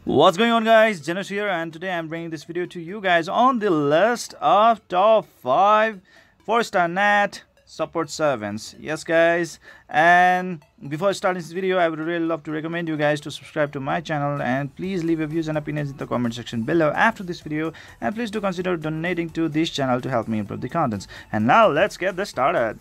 What's going on, guys? Zennosh here, and today I'm bringing this video to you guys on the list of top 5 4-star Nat Support Servants. Yes, guys, and before starting this video, I would really love to recommend you guys to subscribe to my channel, and please leave your views and opinions in the comment section below after this video, and please do consider donating to this channel to help me improve the contents. And now let's get this started.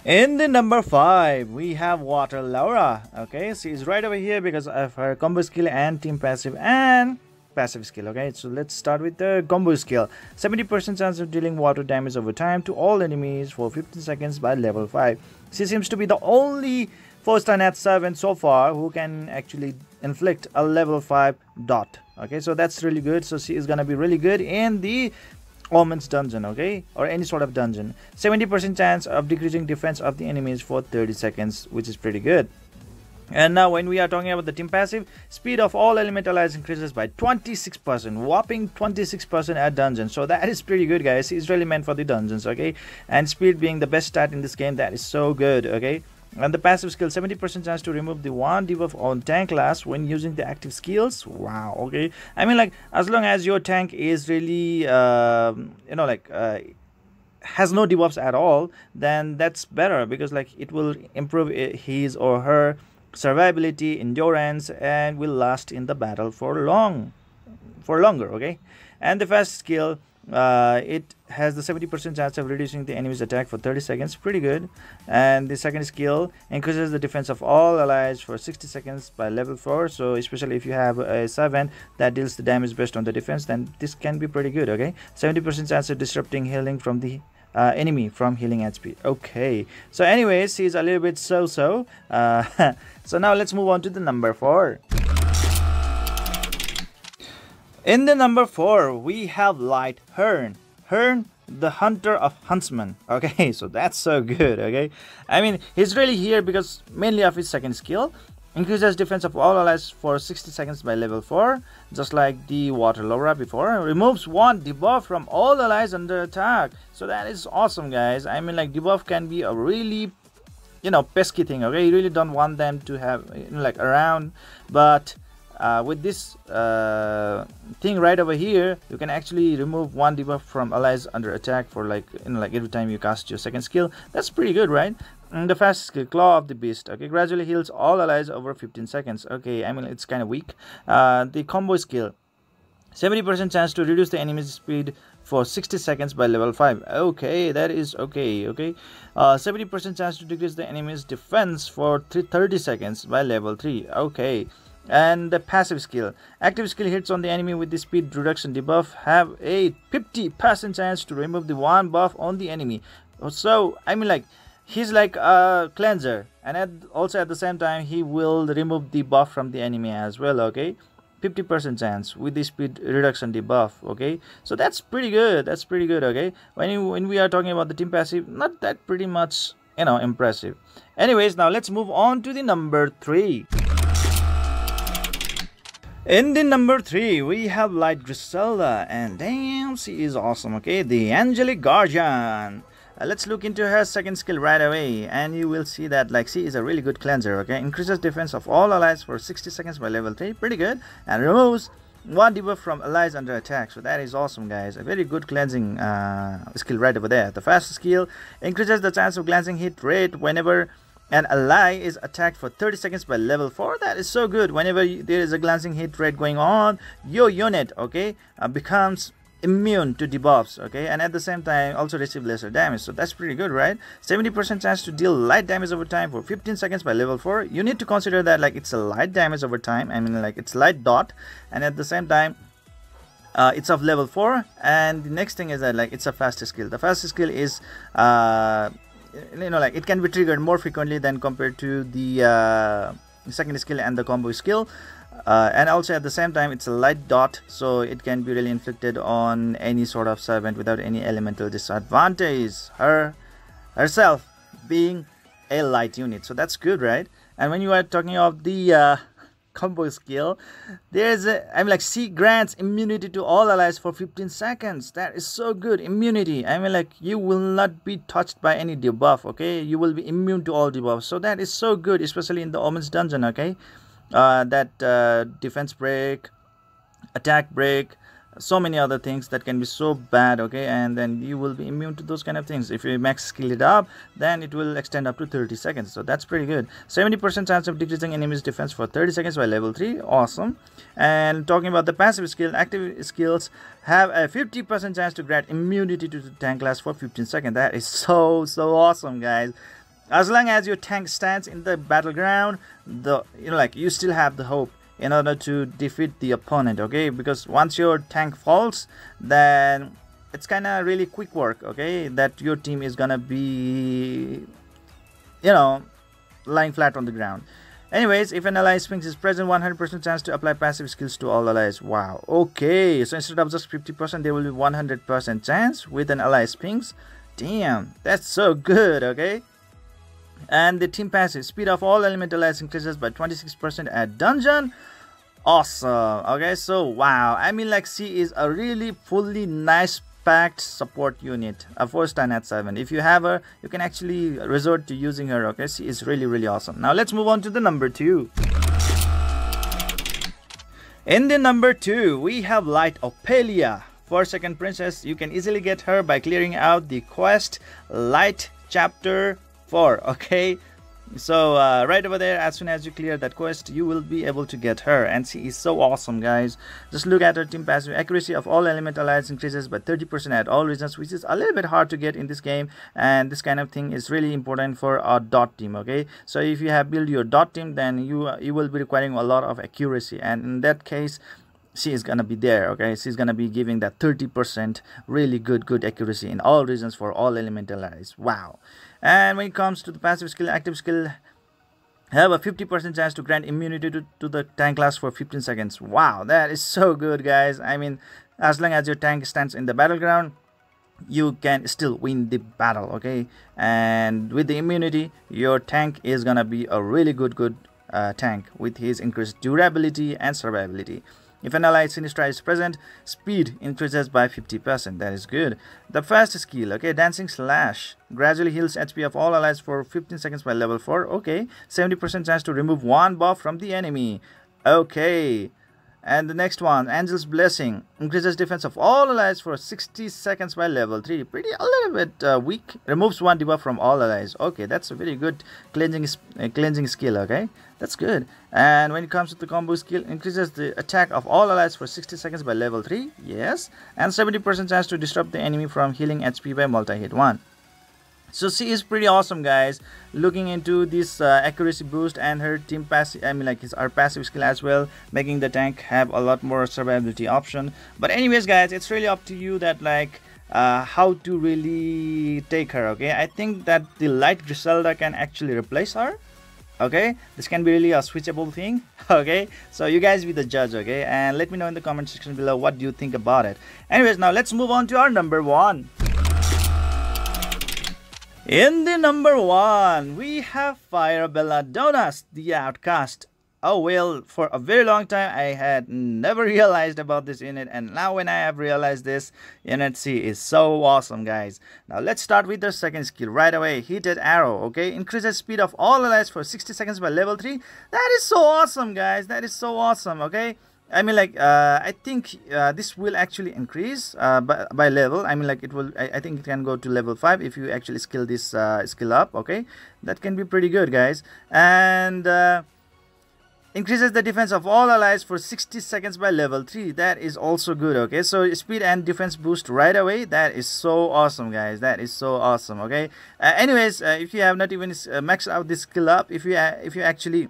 In the number 5, we have Water Laura. Okay, she is right over here because of her combo skill and team passive and passive skill. Okay, so let's start with the combo skill. 70% chance of dealing water damage over time to all enemies for 15 seconds by level 5. She seems to be the only 4-star Nat servant so far who can actually inflict a level 5 dot. Okay, so that's really good. So she is gonna be really good in the Omen's dungeon, okay, or any sort of dungeon. 70% chance of decreasing defense of the enemies for 30 seconds, which is pretty good. And now when we are talking about the team passive, speed of all elemental allies increases by 26%, whopping 26% at dungeon. So that is pretty good, guys. It's really meant for the dungeons, okay, and speed being the best stat in this game, that is so good. Okay, and the passive skill, 70% chance to remove the one debuff on tank class when using the active skills. Wow, okay. I mean, like, as long as your tank is really has no debuffs at all, then that's better, because like it will improve his or her survivability, endurance, and will last in the battle for longer. Okay, and the fast skill, it has the 70% chance of reducing the enemy's attack for 30 seconds. Pretty good. And the second skill increases the defense of all allies for 60 seconds by level 4. So especially if you have a servant that deals the damage based on the defense, then this can be pretty good. Okay, 70% chance of disrupting healing from the enemy from healing HP. Okay, so anyways, he's a little bit so so now let's move on to the number 4. In the number 4, we have Light Hern. Hern, the hunter of huntsmen. Okay, so that's so good. Okay, I mean, he's really here because mainly of his second skill. Increases defense of all allies for 60 seconds by level 4, just like the Water Laura before. Removes one debuff from all allies under attack. So that is awesome, guys. I mean, like, debuff can be a really, pesky thing. Okay, you really don't want them to have around, but with this thing right over here, you can actually remove one debuff from allies under attack for every time you cast your second skill. That's pretty good, right? And the fast skill, Claw of the Beast. Okay, gradually heals all allies over 15 seconds. Okay, I mean, it's kind of weak. The combo skill, 70% chance to reduce the enemy's speed for 60 seconds by level 5. Okay, that is okay. Okay, 70% chance to decrease the enemy's defense for 30 seconds by level 3. Okay. And the passive skill, active skill hits on the enemy with the speed reduction debuff have a 50% chance to remove the one buff on the enemy. So I mean, like, he's like a cleanser, and also at the same time he will remove the buff from the enemy as well. Okay, 50% chance with the speed reduction debuff. Okay, so that's pretty good. That's pretty good. Okay, when we are talking about the team passive, not that pretty much impressive. Anyways, now let's move on to the number 3. In the number 3, we have Light Griselda, and damn, she is awesome. Okay, the Angelic Guardian. Let's look into her second skill right away, and you will see that she is a really good cleanser. Okay, increases defense of all allies for 60 seconds by level 3. Pretty good. And removes one debuff from allies under attack. So that is awesome, guys. A very good cleansing skill right over there. The fast skill increases the chance of glancing hit rate whenever an ally is attacked for 30 seconds by level 4. That is so good. Whenever there is a glancing hit rate going on, your unit, okay, becomes immune to debuffs. Okay, and at the same time also receive lesser damage. So that's pretty good, right? 70% chance to deal light damage over time for 15 seconds by level 4. You need to consider that it's a light damage over time. I mean, it's light dot, and at the same time it's of level 4. And the next thing is that it's a faster skill. The fastest skill is it can be triggered more frequently than compared to the second skill and the combo skill, and also at the same time it's a light dot, so it can be really inflicted on any sort of servant without any elemental disadvantage, herself being a light unit. So that's good, right? And when you are talking of the combo skill, there's she grants immunity to all allies for 15 seconds. That is so good. Immunity, you will not be touched by any debuff. Okay, you will be immune to all debuffs. So that is so good, especially in the Omen's dungeon. Okay, that defense break, attack break, so many other things that can be so bad, okay, and then you will be immune to those kind of things. If you max skill it up, then it will extend up to 30 seconds, so that's pretty good. 70% chance of decreasing enemies defense for 30 seconds by level 3, awesome. And talking about the passive skill, active skills have a 50% chance to grant immunity to the tank class for 15 seconds. That is so awesome, guys. As long as your tank stands in the battleground, you still have the hope in order to defeat the opponent, okay, because once your tank falls, then it's kind of really quick work, okay, that your team is gonna be lying flat on the ground. Anyways, if an ally Sphinx is present, 100% chance to apply passive skills to all allies. Wow, okay, so instead of just 50%, there will be 100% chance with an ally Sphinx. Damn, that's so good, okay. And the team passive, speed of all elemental allies increases by 26% at dungeon. Awesome. Okay, so wow, I mean, like, she is a really fully nice packed support unit for Star Nat 7. If you have her, you can actually resort to using her, okay. She is really awesome. Now let's move on to the number 2. In the number 2, we have Light Ophelia. For second princess, you can easily get her by clearing out the quest Light Chapter 4, okay. So right over there, as soon as you clear that quest, you will be able to get her, and she is so awesome, guys. Just look at her team passive. Accuracy of all elemental allies increases by 30% at all regions, which is a little bit hard to get in this game, and this kind of thing is really important for a dot team, okay. So if you have built your dot team, then you will be requiring a lot of accuracy, and in that case, she is gonna be there, okay. She's gonna be giving that 30% really good accuracy in all regions for all elemental allies. Wow. And when it comes to the passive skill, active skill have a 50% chance to grant immunity to the tank class for 15 seconds. Wow, that is so good, guys. I mean, as long as your tank stands in the battleground, you can still win the battle, okay. And with the immunity, your tank is gonna be a really good tank with his increased durability and survivability. If an ally Sinistra is present, speed increases by 50%. That is good. The first skill, okay, Dancing Slash gradually heals HP of all allies for 15 seconds by level 4. Okay, 70% chance to remove one buff from the enemy. Okay. And the next one, Angel's Blessing, increases defense of all allies for 60 seconds by level 3. Pretty a little bit weak. Removes one debuff from all allies. Okay, that's a very good cleansing skill, okay. That's good. And when it comes to the combo skill, increases the attack of all allies for 60 seconds by level 3. Yes. And 70% chance to disrupt the enemy from healing HP by multi-hit 1. So she is pretty awesome, guys. Looking into this accuracy boost and her team passive, I mean, like, our passive skill as well, making the tank have a lot more survivability option. But anyways, guys, it's really up to you that, like, how to really take her, okay. I think that the Light Griselda can actually replace her, okay. This can be really a switchable thing, okay. So you guys be the judge, okay, and let me know in the comment section below what do you think about it. Anyways, now let's move on to our number 1. In the number 1, we have Fire Belladonas, the Outcast. Oh well, for a very long time I had never realized about this unit, and now when I have realized this unit, she is so awesome, guys. Now let's start with the second skill right away. Heated Arrow, okay, increases speed of all allies for 60 seconds by level 3. That is so awesome, guys. That is so awesome, okay. I mean, like, I think this will actually increase by level. I mean, like, it will. I think it can go to level 5 if you actually skill this skill up. Okay, that can be pretty good, guys. And increases the defense of all allies for 60 seconds by level 3. That is also good, okay. So speed and defense boost right away. That is so awesome, guys. That is so awesome, okay. Anyways, if you have not even maxed out this skill up, if you actually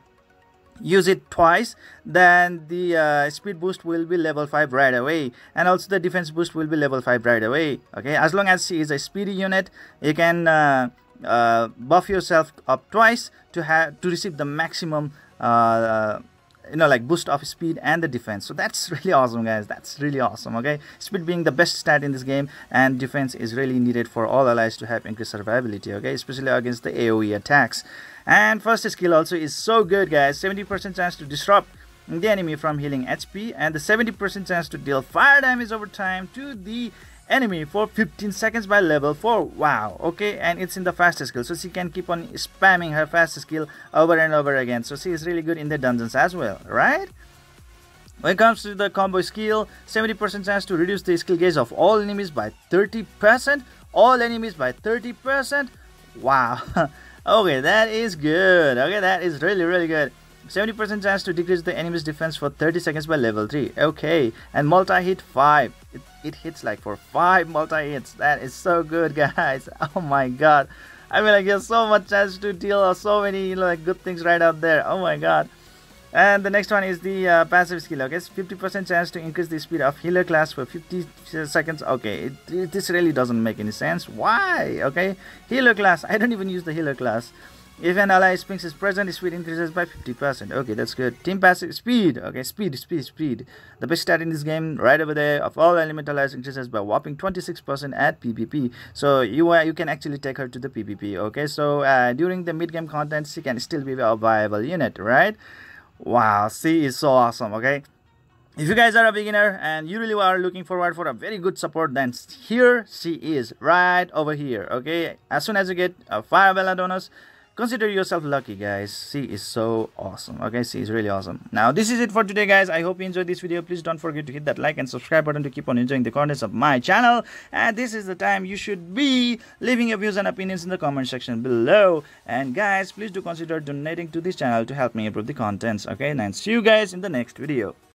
use it twice, then the speed boost will be level 5 right away, and also the defense boost will be level 5 right away, okay. As long as she is a speedy unit, you can buff yourself up twice to receive the maximum like boost of speed and the defense. So that's really awesome, guys. That's really awesome, okay. Speed being the best stat in this game, and defense is really needed for all allies to have increased survivability, okay, especially against the AoE attacks. And first skill also is so good, guys. 70% chance to disrupt the enemy from healing HP, and the 70% chance to deal fire damage over time to the enemy for 15 seconds by level 4. Wow, okay, and it's in the fastest skill, so she can keep on spamming her fastest skill over and over again. So she is really good in the dungeons as well, right? When it comes to the combo skill, 70% chance to reduce the skill gauge of all enemies by 30%. All enemies by 30%. Wow. Okay, that is good. Okay, that is really good. 70% chance to decrease the enemy's defense for 30 seconds by level 3. Okay, and multi-hit 5. It hits like for 5 multi-hits. That is so good, guys. Oh my god. I mean, like, there's so much chance to deal so many, you know, like, good things right out there. Oh my god. And the next one is the passive skill. Okay, 50% chance to increase the speed of healer class for 50 seconds. Okay, this really doesn't make any sense. Why? Okay, healer class. I don't even use the healer class. If an ally Sphinx is present, speed increases by 50%. Okay, that's good. Team passive speed. Okay, speed. The best stat in this game, right over there, of all elemental allies increases by whopping 26% at PvP. So you can actually take her to the PvP. Okay, so during the mid-game content, she can still be a viable unit, right? Wow, she is so awesome. Okay, if you guys are a beginner and you really are looking forward for a very good support, then here she is, right over here. Okay, as soon as you get a fire Belladonas, consider yourself lucky, guys. She is so awesome. Okay, she is really awesome. Now, this is it for today, guys. I hope you enjoyed this video. Please don't forget to hit that like and subscribe button to keep on enjoying the contents of my channel. And this is the time you should be leaving your views and opinions in the comment section below. And guys, please do consider donating to this channel to help me improve the contents. Okay, and see you guys in the next video.